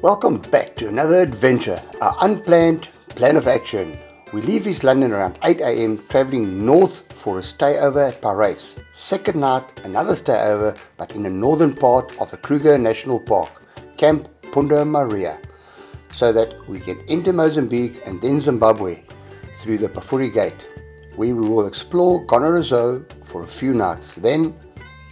Welcome back to another adventure, our unplanned plan of action. We leave East London around 8 AM, travelling north for a stayover at Paris. Second night, another stayover, but in the northern part of the Kruger National Park, Camp Punta Maria, so that we can enter Mozambique and then Zimbabwe through the Pafuri Gate, where we will explore Gonarezhou for a few nights, then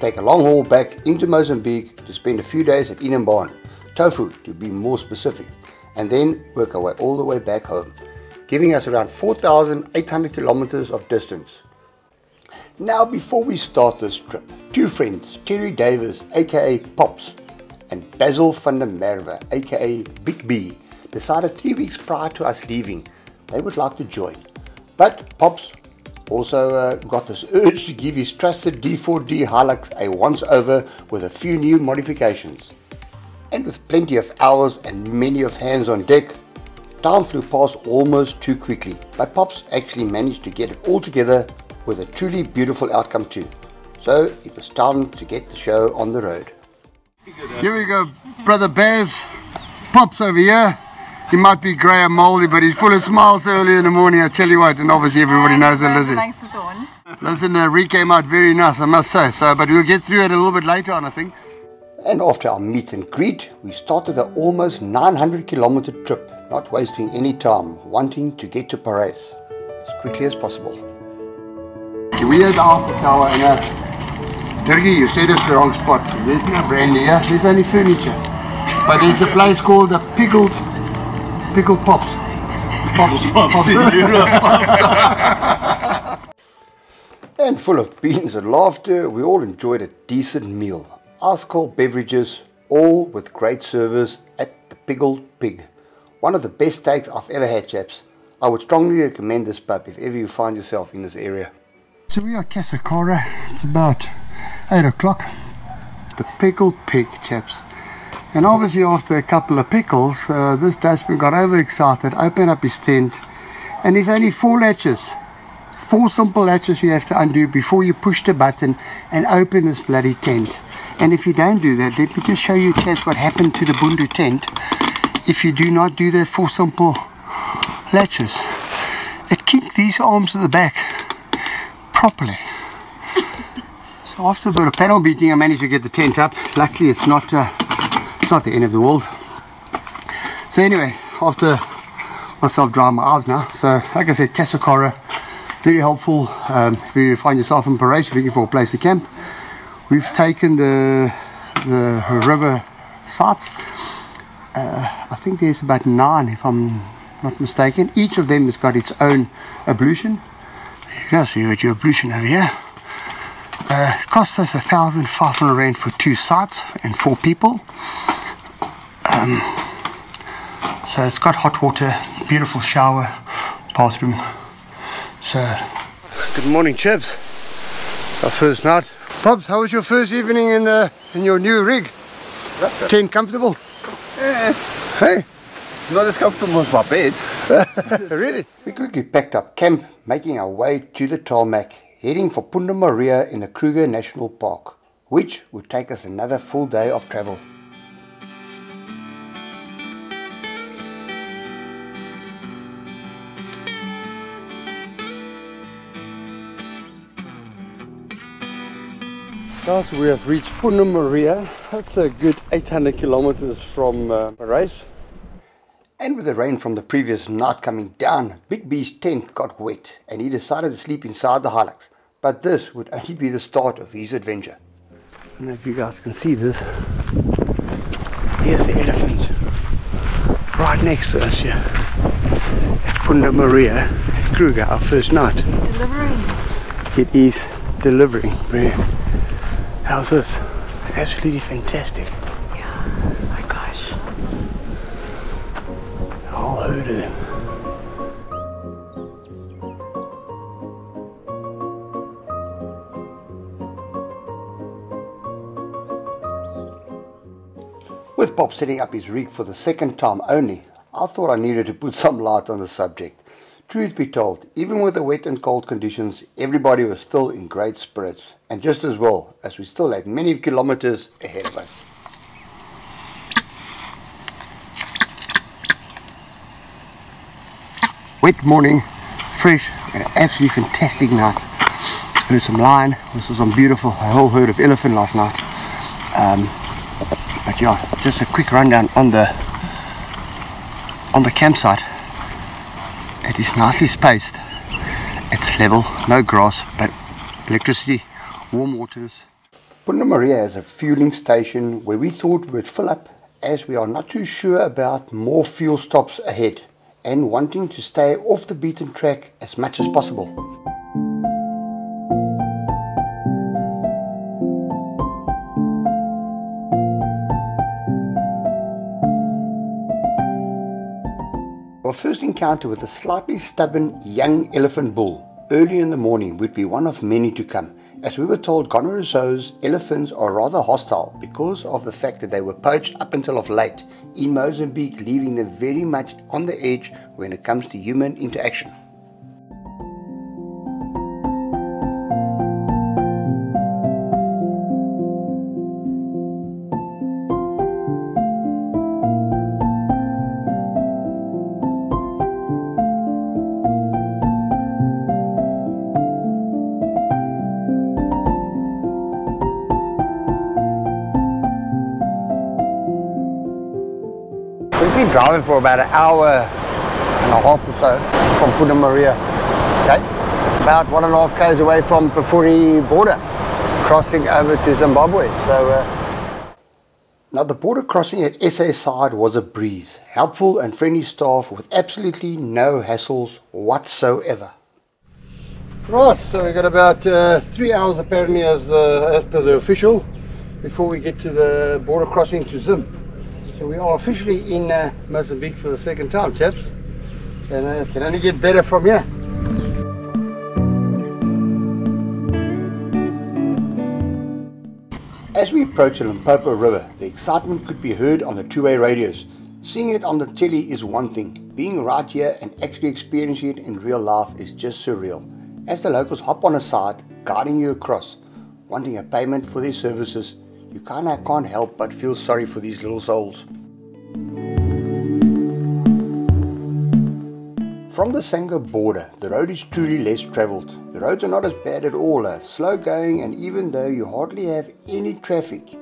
take a long haul back into Mozambique to spend a few days at Inhambane, Tofu to be more specific, and then work our way all the way back home, giving us around 4,800 kilometers of distance. Now, before we start this trip, two friends, Terry Davis aka Pops and Basil van der Merwe aka Big B, decided 3 weeks prior to us leaving they would like to join. But Pops also got this urge to give his trusted D4D Hilux a once over with a few new modifications. And with plenty of hours and many of hands on deck, time flew past almost too quickly, but Pops actually managed to get it all together with a truly beautiful outcome too. So it was time to get the show on the road. Here we go, brother Baz. Pops over here. He might be grey and mouldy, but he's full of smiles early in the morning, I tell you what, and obviously everybody knows that Lizzie. Thanks to Thorns. Listen, Ree came out very nice, I must say, but we'll get through it a little bit later on, I think. And after our meet and greet, we started the almost 900 kilometer trip, not wasting any time, wanting to get to Paris as quickly as possible. We are at the Eiffel Tower, and Dirkie, you said it's the wrong spot. There's no brandy here, there's only furniture. But there's a place called the Pickled Pops. And full of beans and laughter, we all enjoyed a decent meal. Ice cold beverages, all with great service at the Pickled Pig. One of the best steaks I've ever had, chaps. I would strongly recommend this pub if ever you find yourself in this area. So we are Casacora, it's about 8 o'clock. The Pickled Pig, chaps. And obviously after a couple of pickles, this Dutchman got overexcited, opened up his tent, and there's only 4 latches. 4 simple latches you have to undo before you push the button and open this bloody tent. And if you don't do that, let me just show you, chaps, what happened to the Bundu tent if you do not do the 4 simple latches. It kicked these arms at the back properly. So after a bit of panel beating, I managed to get the tent up. Luckily it's not the end of the world. So anyway, after myself drying my eyes now, so like I said, Casacora, very helpful if you find yourself in Paris, looking for a place to camp. We've taken the river sites. I think there's about 9 if I'm not mistaken. Each of them has got its own ablution. There you go, so you got your ablution over here. It cost us 1,500 rand for 2 sites and 4 people. So it's got hot water, beautiful shower, bathroom. So good morning, chaps. It's our first night. Pops, how was your first evening in your new rig? Tent comfortable? Yeah. Hey? Not as comfortable as my bed. Really? We quickly packed up camp, making our way to the tarmac, heading for Punta Maria in the Kruger National Park, which would take us another full day of travel. Guys, we have reached Punta Maria. That's a good 800 kilometers from Paris. And with the rain from the previous night coming down, Big B's tent got wet and he decided to sleep inside the Hilux. But this would only be the start of his adventure. I don't know if you guys can see this. Here's the elephant right next to us here at Punta Maria at Kruger, our first night. It's delivering. It is delivering. How's this? Absolutely fantastic. Yeah, my gosh. A whole herd of them. With Bob setting up his rig for the second time only, I thought I needed to put some light on the subject. Truth be told, even with the wet and cold conditions, everybody was still in great spirits, and just as well, as we still had many kilometers ahead of us. Wet morning, fresh, and an absolutely fantastic night. Heard some lion, also some beautiful, a whole herd of elephant last night. But yeah, just a quick rundown on the campsite. It is nicely spaced. It's level, no grass, but electricity, warm waters. Punta Maria has a fueling station where we thought we would fill up, as we are not too sure about more fuel stops ahead and wanting to stay off the beaten track as much as possible. Our first encounter with a slightly stubborn young elephant bull early in the morning would be one of many to come, as we were told Gonarezhou's elephants are rather hostile because of the fact that they were poached up until of late in Mozambique, leaving them very much on the edge when it comes to human interaction. We've been driving for about an hour and a half or so from Punta Maria, okay? About 1.5 k's away from Pafuri border, crossing over to Zimbabwe. So now the border crossing at SA side was a breeze, helpful and friendly staff with absolutely no hassles whatsoever. Right, so we've got about 3 hours apparently as per the official before we get to the border crossing to Zim. So we are officially in Mozambique for the second time, chaps, and it can only get better from here. As we approach the Limpopo River, the excitement could be heard on the two-way radios. Seeing it on the telly is one thing, being right here and actually experiencing it in real life is just surreal. As the locals hop on a side, guiding you across, wanting a payment for their services, you kinda can't help but feel sorry for these little souls. From the Sango border, the road is truly less travelled. The roads are not as bad at all, slow going, and even though you hardly have any traffic,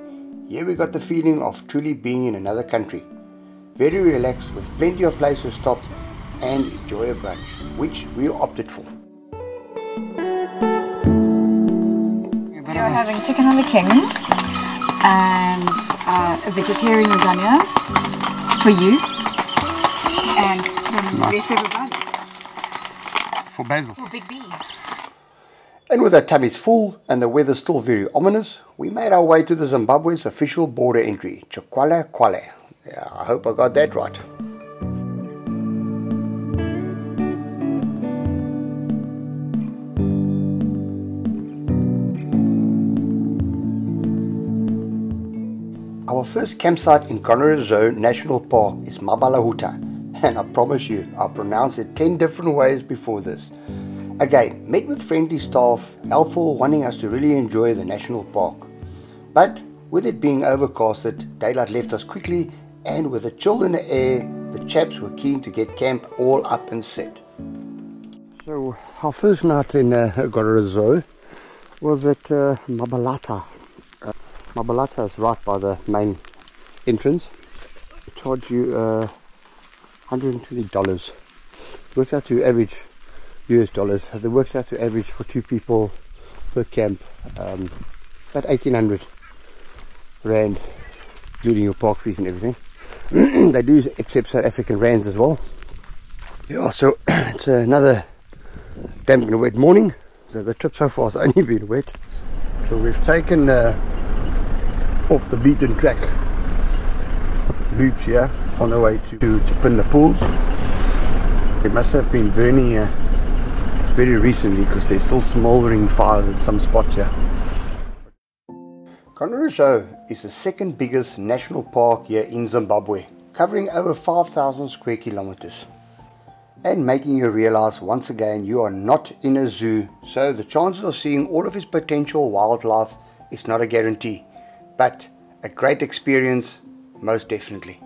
here we got the feeling of truly being in another country. Very relaxed with plenty of places to stop and enjoy a brunch, which we opted for. You're having chicken on the king and a vegetarian lasagna for you and some leftover buns For Basil. for Big B. And with our tummies full and the weather still very ominous, we made our way to the Zimbabwe's official border entry, Chikwale Kwale. Yeah, I hope I got that right. Our first campsite in Gonarezhou National Park is Mabalahuta, and I promise you, I pronounced it 10 different ways before this. Again, met with friendly staff, helpful, wanting us to really enjoy the national park. But with it being overcasted, daylight left us quickly, and with a chill in the air, the chaps were keen to get camp all up and set. So our first night in Gonarezhou was at Mabalata. Mabalata is right by the main entrance. They charge you $120. Works out to average US dollars. It works out to average for 2 people per camp, about 1,800 rand, including your park fees and everything. They do accept South African rands as well. Yeah, so it's another damp and wet morning. So the trip so far has only been wet. So we've taken off the beaten track loops here on the way to Punta Pools. It must have been burning very recently because there's still smouldering fires at some spots here. Gonarezhou is the second biggest national park here in Zimbabwe, covering over 5,000 square kilometers. And making you realize once again you are not in a zoo, so the chances of seeing all of its potential wildlife is not a guarantee, but a great experience most definitely.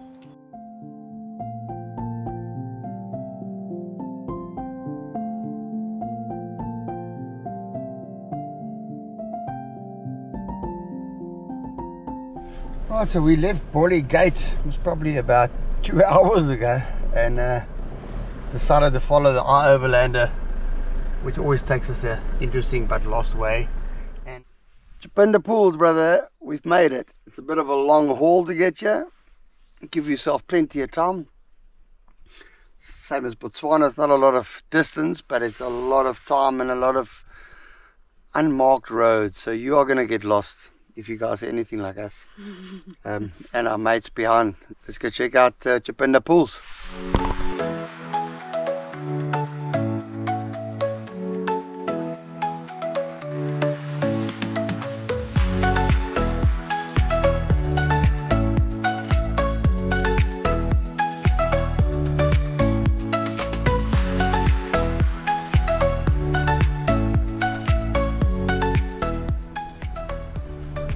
Right, so we left Borley Gate, it was probably about 2 hours ago, and decided to follow the I-Overlander, which always takes us a interesting but lost way. And Chipinda Pools, brother, we've made it. It's a bit of a long haul to get you. Give yourself plenty of time. Same as Botswana, it's not a lot of distance, but it's a lot of time and a lot of unmarked roads, so you are going to get lost if you guys are anything like us. And our mates behind. Let's go check out Chipinda Pools.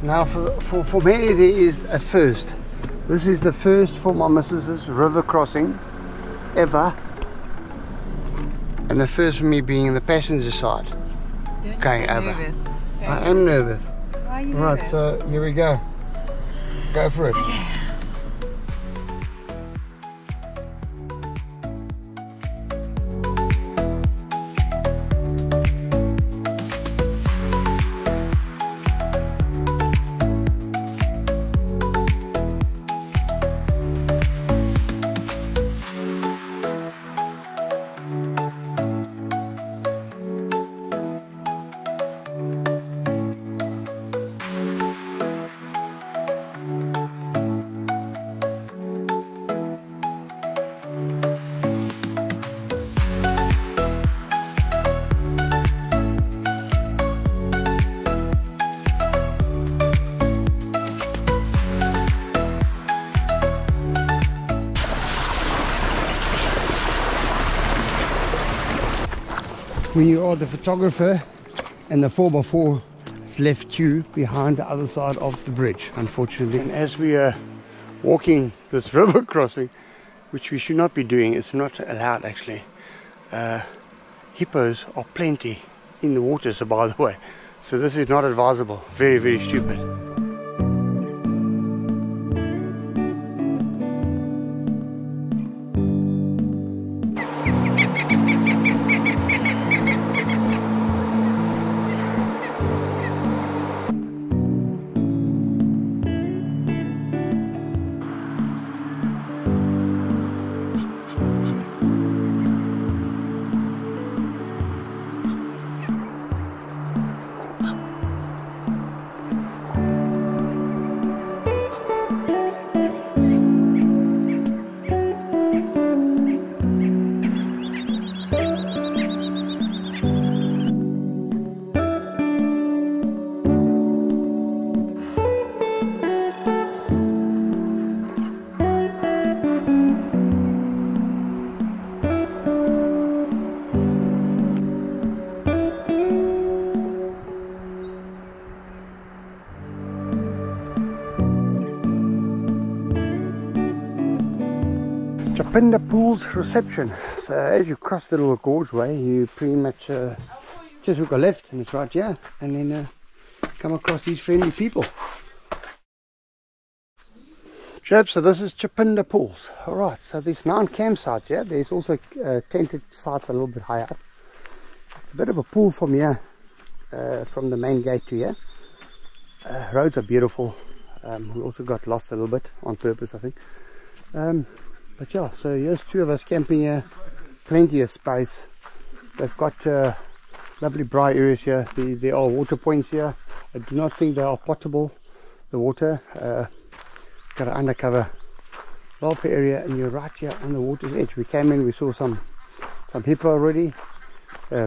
Now for many there is a first. This is the first for my missus's river crossing ever. And the first for me being in the passenger side. Going over. Nervous. I am nervous. Why are you Right, nervous? so here we go. Go for it. Okay. When you are the photographer and the 4x4 has left you behind the other side of the bridge, unfortunately. And as we are walking this river crossing, which we should not be doing, it's not allowed actually, hippos are plenty in the water, so by the way, so this is not advisable. Very, very stupid. Chipinda Pools reception. So as you cross the little gorgeway, you pretty much just hook a left and it's right here, and then come across these friendly people. Chaps, so this is Chipinda Pools. Alright, so there's 9 campsites here. There's also tented sites a little bit higher up. It's a bit of a pool from here, from the main gate to here. Roads are beautiful. We also got lost a little bit on purpose, I think. But yeah, so here's 2 of us camping here, plenty of space. They've got lovely braai areas here. There are water points here. I do not think they are potable, the water. Got an undercover Lalpa area, and you're right here on the water's edge. We came in, we saw some hippo already,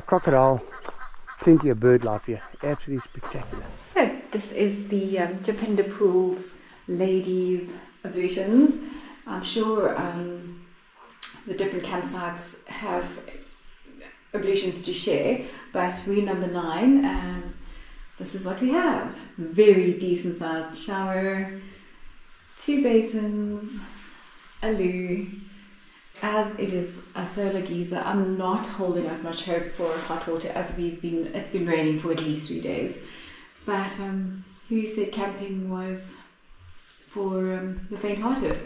crocodile, plenty of bird life here. Absolutely spectacular. So this is the Chipinda Pools ladies ablutions. I'm sure the different campsites have ablutions to share, but we're number 9 and this is what we have. Very decent sized shower, 2 basins, a loo. As it is a solar geyser, I'm not holding out much hope for hot water, as it's been raining for at least 3 days. But who said camping was for the faint-hearted.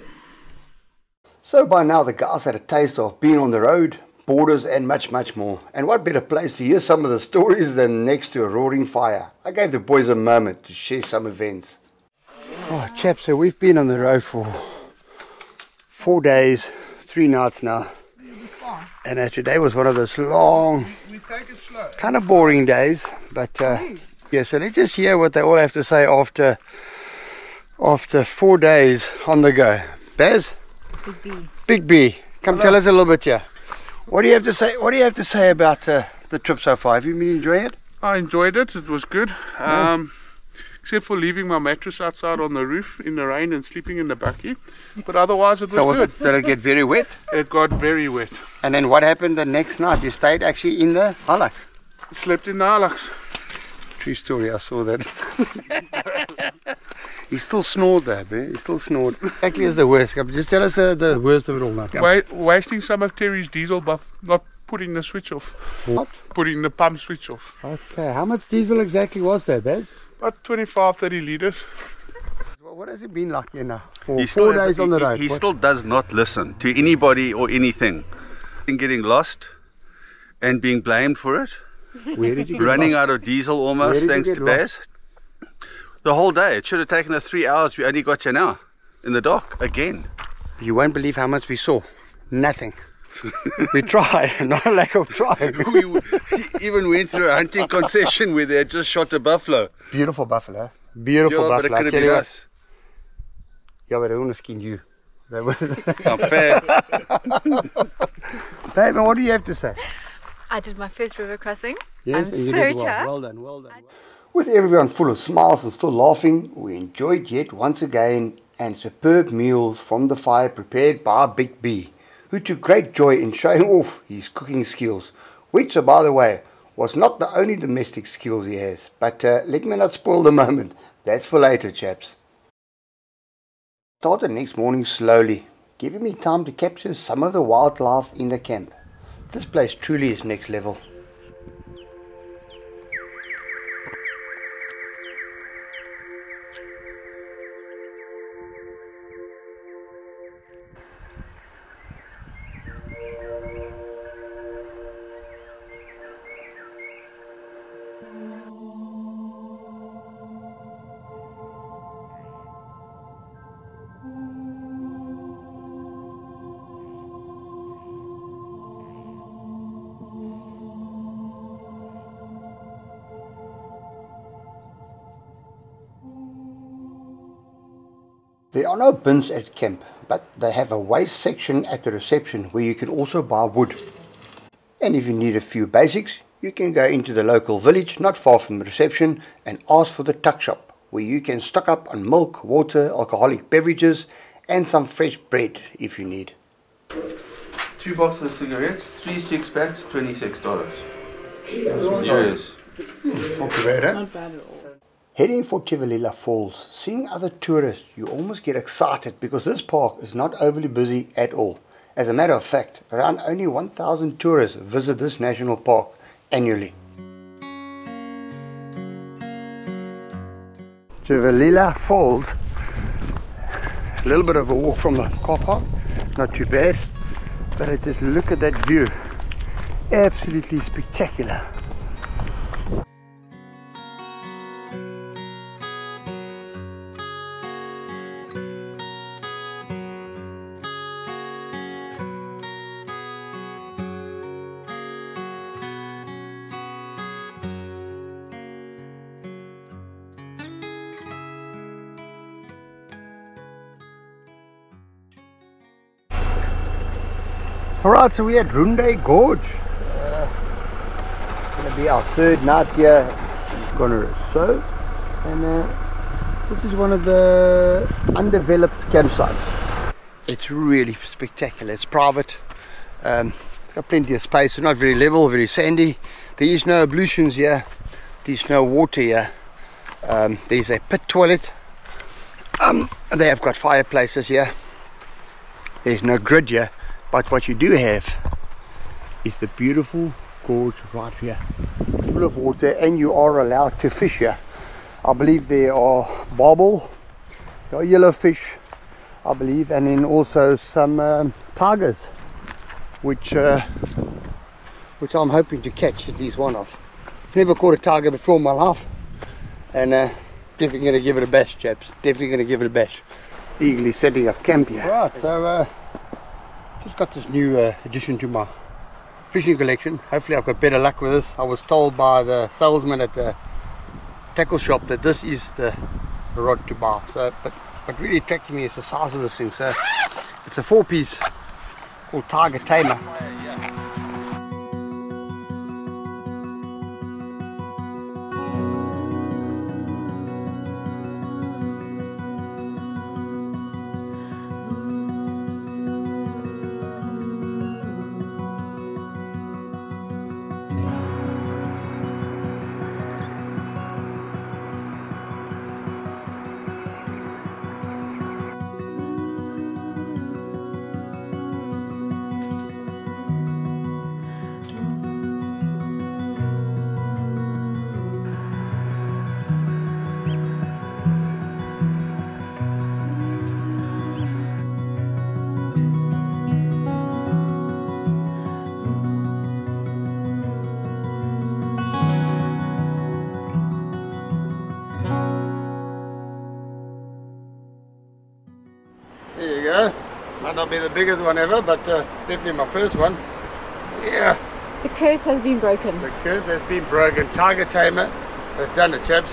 So by now the guys had a taste of being on the road, borders and much more. And what better place to hear some of the stories than next to a roaring fire. I gave the boys a moment to share some events. Oh chaps, so we've been on the road for 4 days, 3 nights now. And today was one of those long, kind of boring days. But yeah, so let's just hear what they all have to say after 4 days on the go. Baz? Big B. Big B, come tell us a little bit here. What do you have to say? What do you have to say about the trip so far? Have you been enjoying it? I enjoyed it. It was good. Except for leaving my mattress outside on the roof in the rain and sleeping in the bakkie. But otherwise it was good. Did it get very wet? It got very wet. And then what happened the next night? You stayed actually in the Hilux? Slept in the Hilux. True story, I saw that. He still snored though, bro. He still snored. Exactly as the worst. Just tell us the worst of it all now. Wasting some of Terry's diesel buff, not putting the switch off. What? Putting the pump switch off. Okay, how much diesel exactly was that, Baz? About 25-30 litres. What has it been like here now? For 4 days on the road. He still does not listen to anybody or anything. In getting lost and being blamed for it. Where did you get Running lost? out of diesel almost, thanks to Baz. The whole day. It should have taken us 3 hours. We only got you now. In the dock. Again. You won't believe how much we saw. Nothing. We tried. Not a lack of trying. We even went through a hunting concession where they had just shot a buffalo. Beautiful buffalo. Beautiful Yeah, but it buffalo. could have been us. Yeah, but they wouldn't have skinned you. They would. I'm fair. Babe, what do you have to say? I did my first river crossing. Yes, I'm and you so did well. chuffed. Well done, well done. With everyone full of smiles and still laughing, we enjoyed yet once again and superb meals from the fire prepared by Big B, who took great joy in showing off his cooking skills, which, by the way, was not the only domestic skills he has. But let me not spoil the moment. That's for later, chaps. Started next morning slowly, giving me time to capture some of the wildlife in the camp. This place truly is next level. There are no bins at camp, but they have a waste section at the reception where you can also buy wood. And if you need a few basics, you can go into the local village not far from the reception and ask for the tuck shop, where you can stock up on milk, water, alcoholic beverages and some fresh bread if you need. 2 boxes of cigarettes, 3 6-packs, $26. Yes. Not too bad, eh? Not bad at all. Heading for Tivalila Falls, seeing other tourists, you almost get excited because this park is not overly busy at all. As a matter of fact, around only 1,000 tourists visit this national park annually. Tivalila Falls, a little bit of a walk from the car park, not too bad, but just look at that view, absolutely spectacular. Alright, so we're at Runde Gorge. It's going to be our 3rd night here in Gonarezhou. And this is one of the undeveloped campsites. It's really spectacular. It's private. It's got plenty of space. It's not very level, very sandy. There is no ablutions here. There's no water here. There's a pit toilet. They have got fireplaces here. There's no grid here. But what you do have is the beautiful gorge right here, full of water, and you are allowed to fish here. I believe there are barbel There are yellowfish, I believe, and then also some tigers, which I'm hoping to catch at least one of. I've never caught a tiger before in my life, and definitely going to give it a bash, chaps. Definitely going to give it a bash. Eagerly setting up camp here. Right, so just got this new addition to my fishing collection. Hopefully I've got better luck with this. I was told by the salesman at the tackle shop that this is the rod to buy. So, but what really attracted me is the size of this thing. So it's a 4-piece called Tiger Tamer. There you go. Might not be the biggest one ever, but definitely my first one. Yeah. The curse has been broken. The curse has been broken. Tiger Tamer has done it, chaps.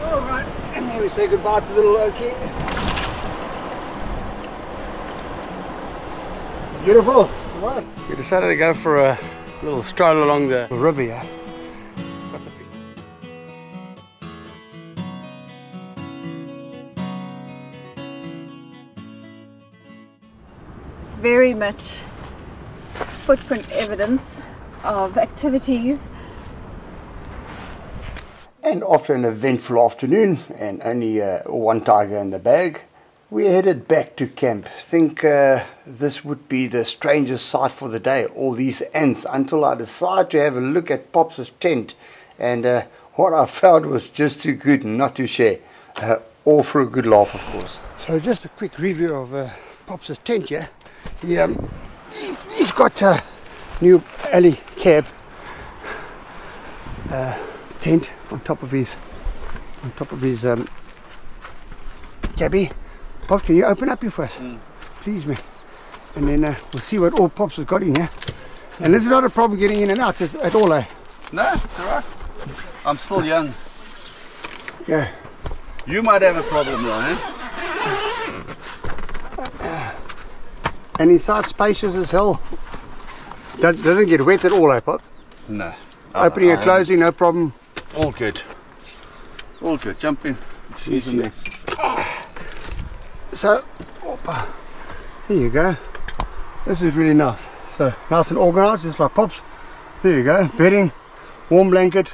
Alright, and now we say goodbye to little Loki. Beautiful. Right. We decided to go for a little stroll along the river here. Very much footprint evidence of activities. And after an eventful afternoon and only one tiger in the bag, we headed back to camp. Think this would be the strangest sight for the day, all these ants, until I decided to have a look at Pops's tent, and what I found was just too good not to share. All for a good laugh, of course. So just a quick review of Pops's tent here. He's got a new alley cab tent on top of his cabby. Pops, can you open up here for us? Please, man. And then we'll see what all Pops has got in here. And this is not a problem getting in and out at all, eh? No, it's alright. I'm still young. Yeah. You might have a problem though, eh? And inside spacious as hell. Doesn't get wet at all, eh, Pop? No. Opening and closing, no problem. All good. All good. Jump in. Excuse me. So, there you go. This is really nice. So, nice and organized, just like Pops. There you go. Bedding, warm blanket.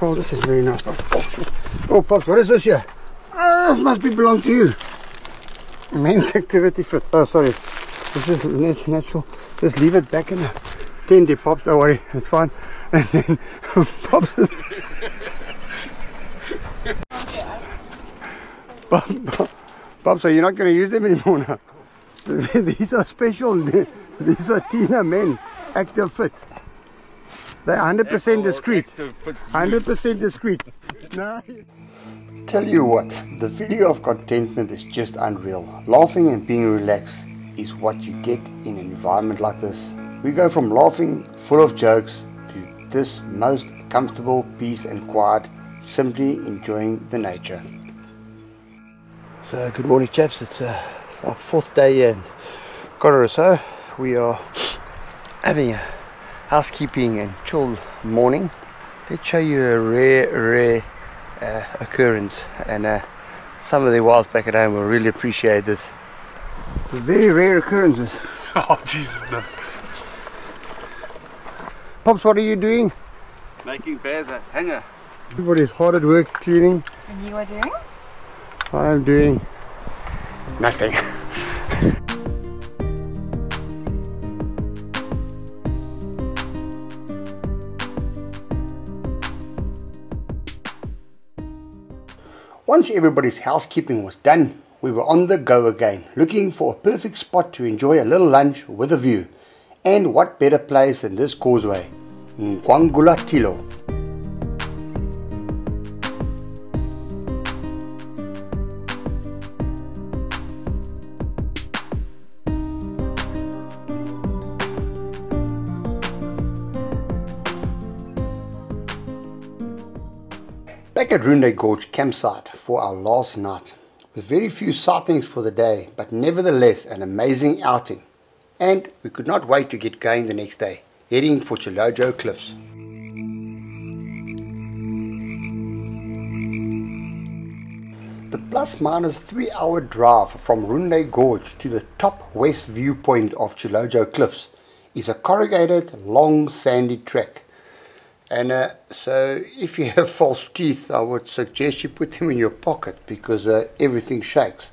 Oh, this is very nice. Oh, Pops, what is this here? Oh, this must belong to you. Men's activity fit. Oh, sorry. This is natural. Just leave it back in the tent, dear Pops. Don't worry, it's fine. And then Pops. Pops, so you're not going to use them anymore now? These are special. These are Tina Men Active Fit. They're 100% discreet. 100% discreet. No. Tell you what, the video of contentment is just unreal. Laughing and being relaxed is what you get in an environment like this. We go from laughing, full of jokes, to this most comfortable peace and quiet, simply enjoying the nature. So good morning, chaps. It's our fourth day here in Gonarezhou. We are having a housekeeping and chill morning. Let's show you a rare occurrence, and some of the wilds back at home will really appreciate this. The very rare occurrences. Oh, Jesus, no. Pops, what are you doing? Making bears a hanger. Everybody's hard at work cleaning. And you are doing? I am doing nothing. Once everybody's housekeeping was done, we were on the go again, looking for a perfect spot to enjoy a little lunch with a view. And what better place than this causeway, Ngwangulatilo. Back at Runde Gorge campsite for our last night, with very few sightings for the day, but nevertheless an amazing outing. And we could not wait to get going the next day, heading for Draught Cliffs. The plus-minus 3-hour drive from Runde Gorge to the top west viewpoint of Draught Cliffs is a corrugated, long, sandy track. And so if you have false teeth, I would suggest you put them in your pocket because everything shakes.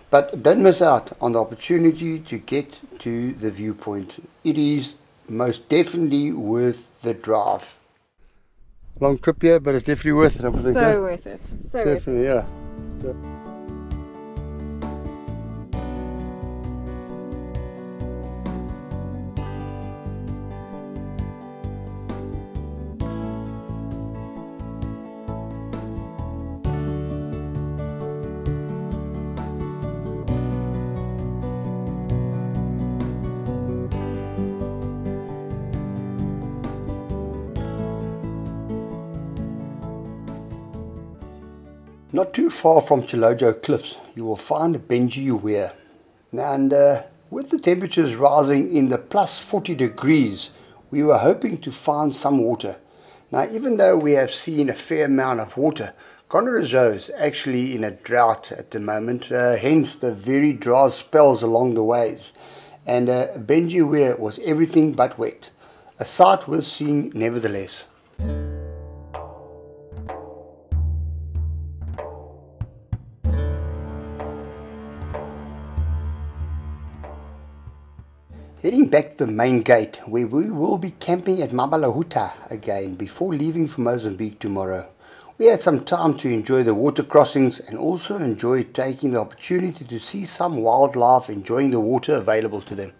But don't miss out on the opportunity to get to the viewpoint. It is most definitely worth the drive. Long trip here, but it's definitely worth it. So worth it. So definitely, yeah. So. Not too far from Draught Cliffs, you will find Benji Weir. And with the temperatures rising in the plus 40 degrees, we were hoping to find some water. Now, even though we have seen a fair amount of water, Gonarezhou is actually in a drought at the moment, hence the very dry spells along the ways. And Benji Weir was everything but wet. A sight worth seeing nevertheless. Heading back to the main gate, where we will be camping at Mabalahuta again before leaving for Mozambique tomorrow. We had some time to enjoy the water crossings and also enjoy taking the opportunity to see some wildlife enjoying the water available to them.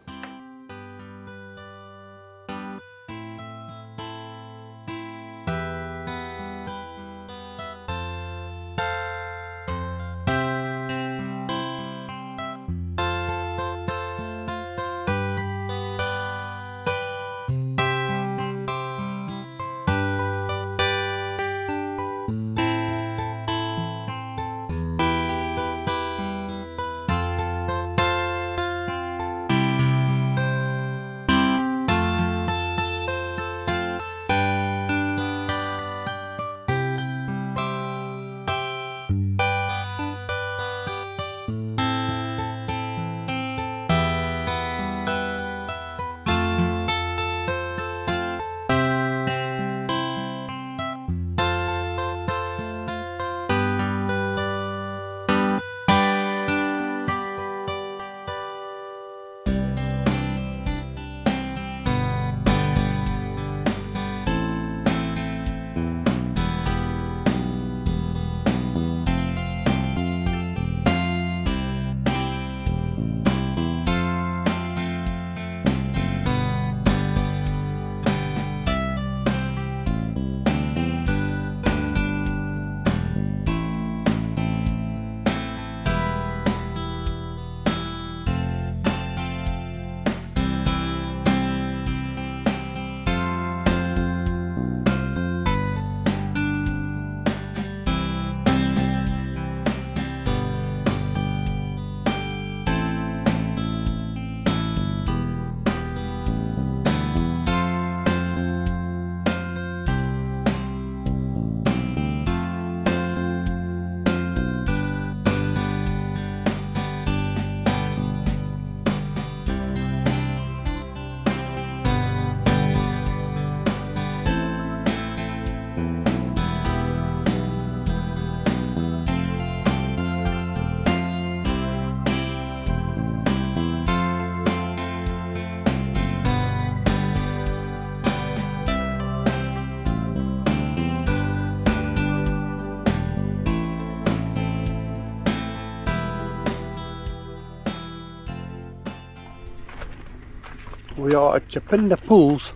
We are at Chapinda Pools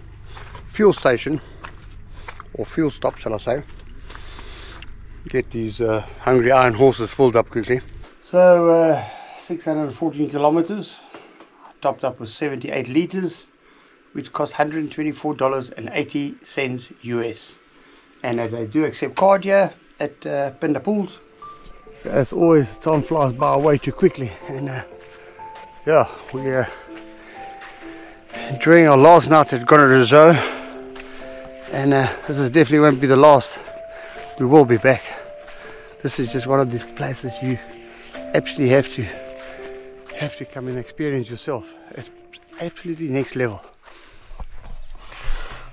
fuel station, or fuel stop shall I say. Get these hungry iron horses filled up quickly. So 614 kilometers, topped up with 78 liters, which cost $124.80 US. And they do accept card here at Chapinda Pools. As always, time flies by way too quickly, and yeah, we're enjoying our last night at Gonarezhou, and this is definitely won't be the last. We will be back. This is just one of these places you absolutely have to come and experience yourself. It's absolutely next level.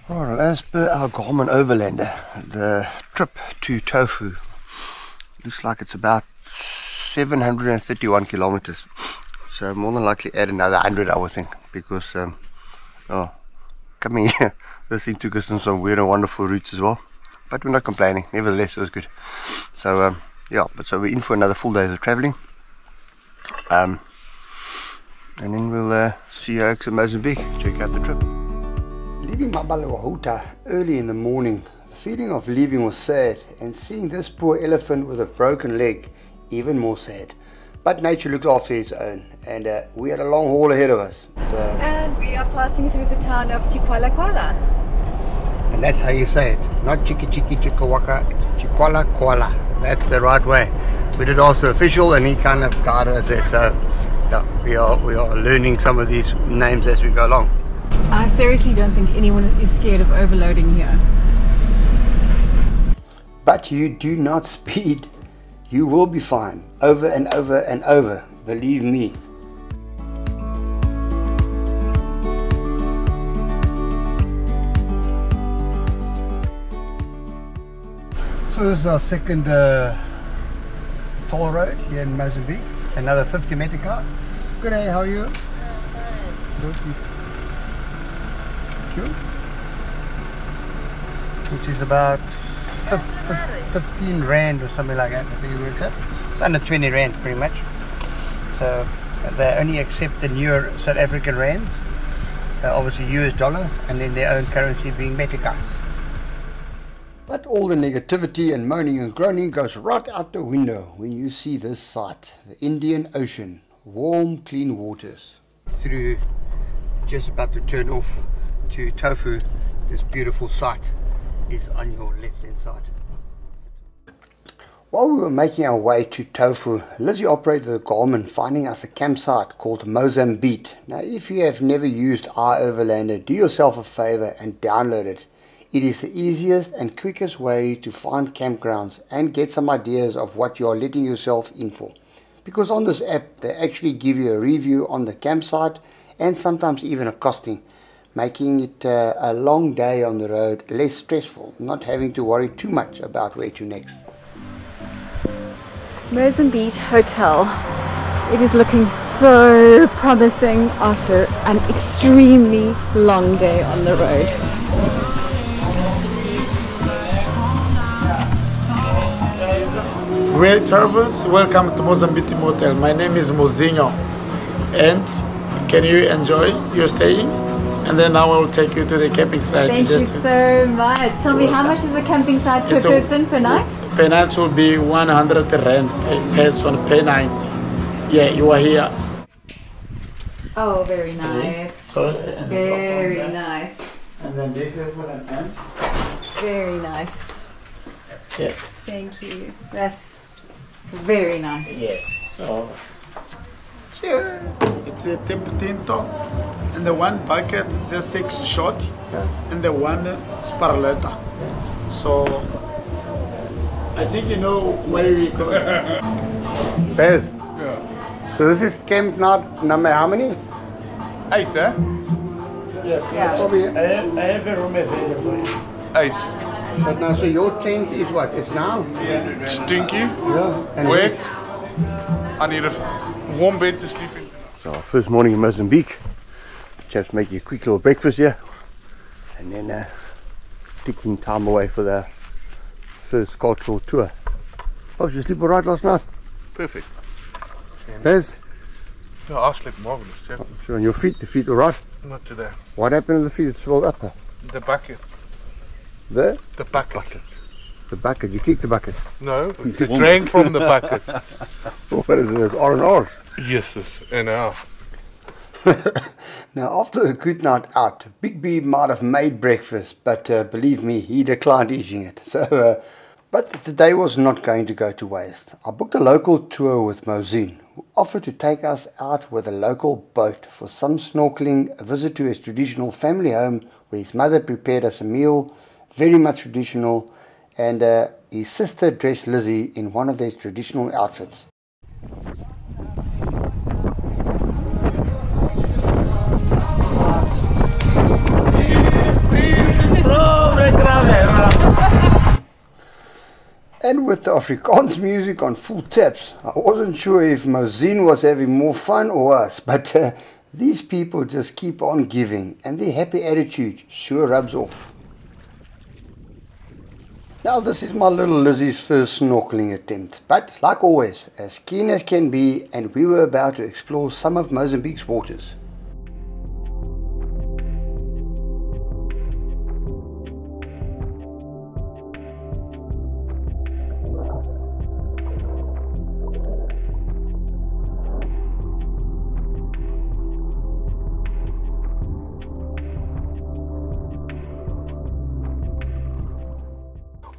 Right, as per our Garmin Overlander, the trip to Tofu looks like it's about 731 kilometers. So more than likely add another 100, I would think, because coming here, this thing took us on some weird and wonderful routes as well. But we're not complaining, nevertheless it was good. So yeah, so we're in for another full day of travelling. And then we'll see you in Mozambique, check out the trip. Leaving Mabalawahuta early in the morning, the feeling of leaving was sad, and seeing this poor elephant with a broken leg, even more sad. But nature looks after its own, and we had a long haul ahead of us. So. And we are passing through the town of Chikwala Kuala. And that's how you say it, not Chiki Chiki Chikawaka, Chikwala Kuala. That's the right way. We did ask the official, and he kind of guided us there. So yeah, we are learning some of these names as we go along. I seriously don't think anyone is scared of overloading here. But you do not speed. You will be fine, over and over and over, believe me. So this is our second toll road here in Mozambique. Another 50 meter car. Good day, how are you? Good. Cute. Which is about 15 rand or something like that, I think it works out. It's under 20 rand pretty much. So they only accept the newer South African rands, obviously US dollar, and then their own currency being Meticais. But all the negativity and moaning and groaning goes right out the window when you see this sight, the Indian Ocean, warm clean waters. Through, just about to turn off to Tofu, this beautiful sight is on your left hand side. While we were making our way to Tofu, Lizzie operated the Garmin, finding us a campsite called Mozambique. Now if you have never used iOverlander, do yourself a favor and download it. It is the easiest and quickest way to find campgrounds and get some ideas of what you are letting yourself in for. Because on this app they actually give you a review on the campsite and sometimes even a costing, making it a long day on the road less stressful, not having to worry too much about where to next. Mozambique Hotel. It is looking so promising after an extremely long day on the road. Great travels, welcome to Mozambique Motel. My name is Mozinho, and can you enjoy your stay? And then now I will take you to the camping site. Thank you so much. Tell me, how much is the camping site per person per night? Per night will be 100 rand per person per night. Yeah, you are here. Oh, very nice. Very nice. And then this is for the pants. Very nice. Yeah. Thank you. That's very nice. Yes. So it's a tempo tinto, and the one bucket is a 6 shot, and the one sparletta. So I think you know where we go. Bez, Yeah. so this is camp number how many? 8, eh? Yes. Yeah. Probably. I have a room available. 8. But now, so your tent is what? It's now? Stinky, Yeah. And wet. I need a warm bed to sleep in. So our first morning in Mozambique. Chaps making a quick little breakfast here. And then taking time away for the first cultural tour. Oh, did you sleep all right last night? Perfect. Bez? Yeah, I slept marvelous. Yeah. So on your feet, the feet all right? Not today. What happened to the feet? It swelled up. The bucket. The bucket. The bucket. You kicked the bucket. No, it drank from the bucket. What is this? R&R? Yes, and Now, after a good night out, Big B might have made breakfast, but believe me, he declined eating it. So, but the day was not going to go to waste. I booked a local tour with Mozambique, who offered to take us out with a local boat for some snorkeling, a visit to his traditional family home where his mother prepared us a meal, very much traditional, and his sister dressed Lizzie in one of their traditional outfits. And with the Afrikaans music on full taps, I wasn't sure if Mozambique was having more fun or us, but these people just keep on giving, and their happy attitude sure rubs off. Now this is my little Lizzie's first snorkeling attempt, but like always, as keen as can be, and we were about to explore some of Mozambique's waters.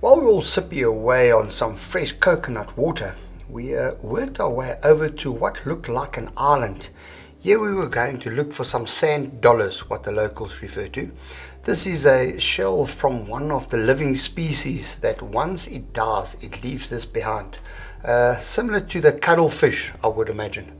While we all sippy away on some fresh coconut water, we worked our way over to what looked like an island. Here we were going to look for some sand dollars, what the locals refer to. This is a shell from one of the living species that once it dies, it leaves this behind. Similar to the cuttlefish, I would imagine.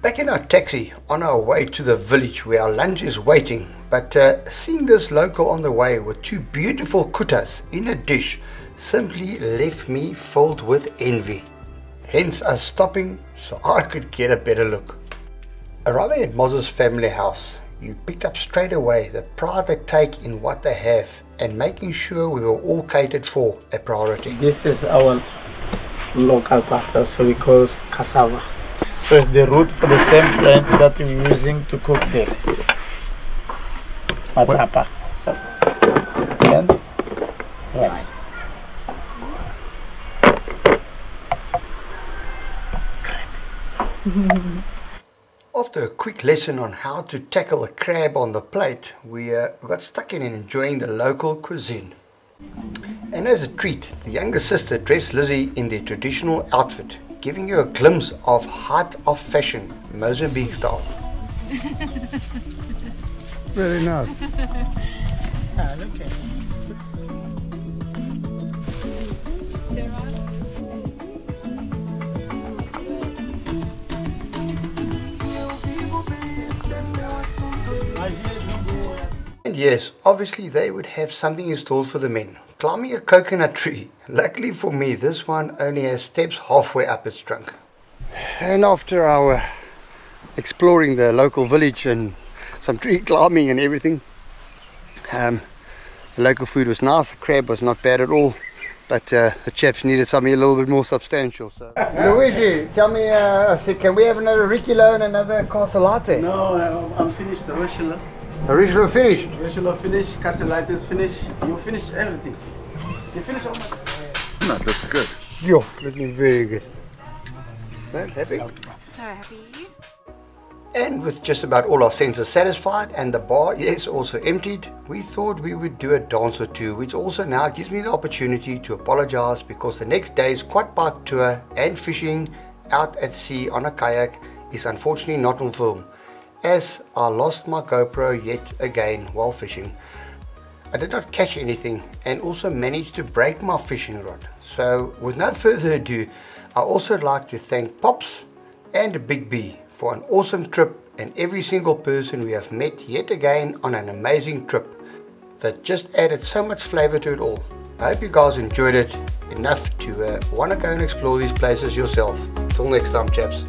Back in our taxi, on our way to the village where our lunch is waiting, but seeing this local on the way with two beautiful kutas in a dish simply left me filled with envy. Hence us stopping so I could get a better look. Arriving at Moz's family house, you picked up straight away the pride they take in what they have and making sure we were all catered for a priority. This is our local pasta, so we call it cassava. So it's the root for the same plant that we're using to cook this. Matapa. And rice. After a quick lesson on how to tackle a crab on the plate, we got stuck in enjoying the local cuisine. And as a treat, the younger sister dressed Lizzie in their traditional outfit, giving you a glimpse of height of fashion, Mozambique style. Very nice. Look at And yes, obviously they would have something installed for the men. Climbing a coconut tree. Luckily for me, this one only has steps halfway up its trunk. And after our exploring the local village and some tree climbing and everything, the local food was nice. The crab was not bad at all, but the chaps needed something a little bit more substantial. So Luigi, tell me, can we have another Ricciolo and another Castellate? No, I'm finished. The Original finished. Ricciolo finished. Castellate is finished. You finished everything. You finished all my... No, that's good. Yo, looking very good. Right, happy? So happy. And with just about all our senses satisfied and the bar, yes, also emptied, we thought we would do a dance or two, which also now gives me the opportunity to apologize because the next day's quad bike tour and fishing out at sea on a kayak is unfortunately not on film, as I lost my GoPro yet again while fishing. I did not catch anything and also managed to break my fishing rod. So with no further ado, I also like to thank Pops and Big B for an awesome trip and every single person we have met yet again on an amazing trip that just added so much flavor to it all. I hope you guys enjoyed it enough to want to go and explore these places yourself. Till next time, chaps.